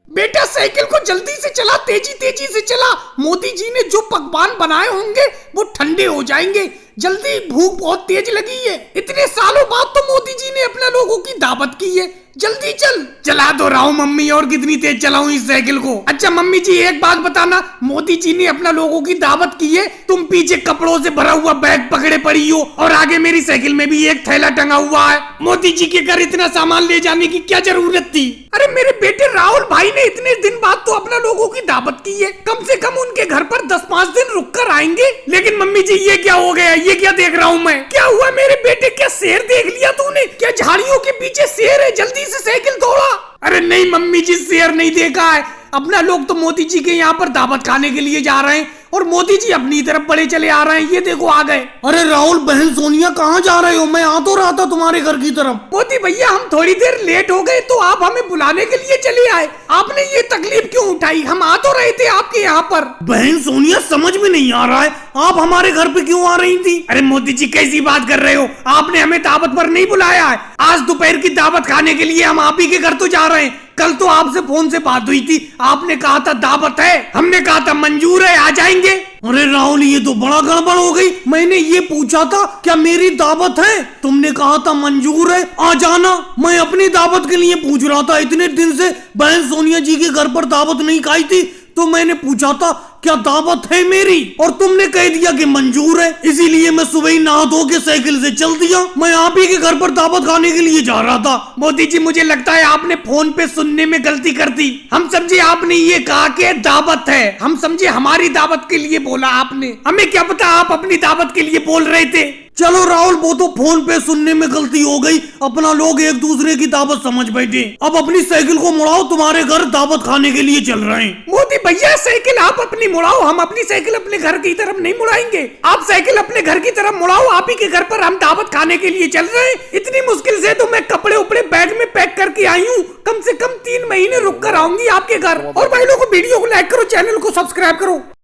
बेटा साइकिल को जल्दी से चला, तेजी तेजी से चला। मोदी जी ने जो पकवान बनाए होंगे वो ठंडे हो जाएंगे। जल्दी, भूख बहुत तेज लगी है। इतने सालों बाद तो मोदी जी ने अपने लोगों की दावत की है। जल्दी चल। चला तो रहा हूँ मम्मी, और कितनी तेज चलाऊं इस साइकिल को। अच्छा मम्मी जी एक बात बताना, मोदी जी ने अपना लोगों की दावत की है, तुम पीछे कपड़ों से भरा हुआ बैग पकड़े पड़ी हो और आगे मेरी साइकिल में भी एक थैला टंगा हुआ है। मोदी जी के घर इतना सामान ले जाने की क्या जरूरत थी? अरे मेरे बेटे राहुल भाई ने इतने दिन बाद तो अपना लोगों की दावत की है, कम से कम उनके घर पर 10-5 दिन रुक कर आएंगे। लेकिन मम्मी जी ये क्या हो गया? ये क्या देख रहा हूँ मैं? क्या हुआ मेरे बेटे? क्या शेर देख लिया तूने? क्या झाड़ियों के पीछे शेर है? जल्दी से साइकिल दौड़ा। अरे नहीं मम्मी जी, शेर नहीं देखा है। अपना लोग तो मोदी जी के यहाँ पर दावत खाने के लिए जा रहे हैं और मोदी जी अपनी तरफ बड़े चले आ रहे हैं। ये देखो आ गए। अरे राहुल बहन सोनिया कहाँ जा रहे हो? मैं आ तो रहा था तुम्हारे घर की तरफ। मोदी भैया हम थोड़ी देर लेट हो गए तो आप हमें बुलाने के लिए चले आए। आपने ये तकलीफ क्यों उठाई? हम आ तो रहे थे आपके यहाँ पर। बहन सोनिया समझ में नहीं आ रहा है, आप हमारे घर पे क्यों आ रही थी? अरे मोदी जी कैसी बात कर रहे हो? आपने हमें दावत पर नहीं बुलाया है। आज दोपहर की दावत खाने के लिए हम आप ही के घर तो जा रहे हैं। कल तो आपसे फोन से बात हुई थी, आपने कहा था दावत है, हमने कहा था मंजूर है, आ जाएंगे। अरे राहुल ये तो बड़ा गड़बड़ हो गई। मैंने ये पूछा था क्या मेरी दावत है, तुमने कहा था मंजूर है, आ जाना। मैं अपनी दावत के लिए पूछ रहा था, इतने दिन से बहन सोनिया जी के घर पर दावत नहीं खाई थी तो मैंने पूछा था क्या दावत है मेरी, और तुमने कह दिया कि मंजूर है। इसीलिए मैं सुबह ही नहा धो के साइकिल से चल दिया। मैं आप ही के घर पर दावत खाने के लिए जा रहा था। मोदी जी मुझे लगता है आपने फोन पे सुनने में गलती कर दी। हम समझे आपने ये कहा कि दावत है, हम समझे हमारी दावत के लिए बोला आपने। हमें क्या पता आप अपनी दावत के लिए बोल रहे थे। चलो राहुल वो तो फोन पे सुनने में गलती हो गई, अपना लोग एक दूसरे की दावत समझ बैठे। अब अपनी साइकिल को मुड़ाओ, तुम्हारे घर दावत खाने के लिए चल रहे हैं। मोदी भैया साइकिल आप अपनी मुड़ाओ, हम अपनी साइकिल अपने घर की तरफ नहीं मुड़ाएंगे। आप साइकिल अपने घर की तरफ मुड़ाओ, आप ही के घर पर हम दावत खाने के लिए चल रहे हैं। इतनी मुश्किल से तो मैं कपड़े उपड़े बैग में पैक करके आई हूँ, कम से कम 3 महीने रुक कर आऊंगी आपके घर। और भाई लोगों वीडियो को लाइक करो, चैनल को सब्सक्राइब करो।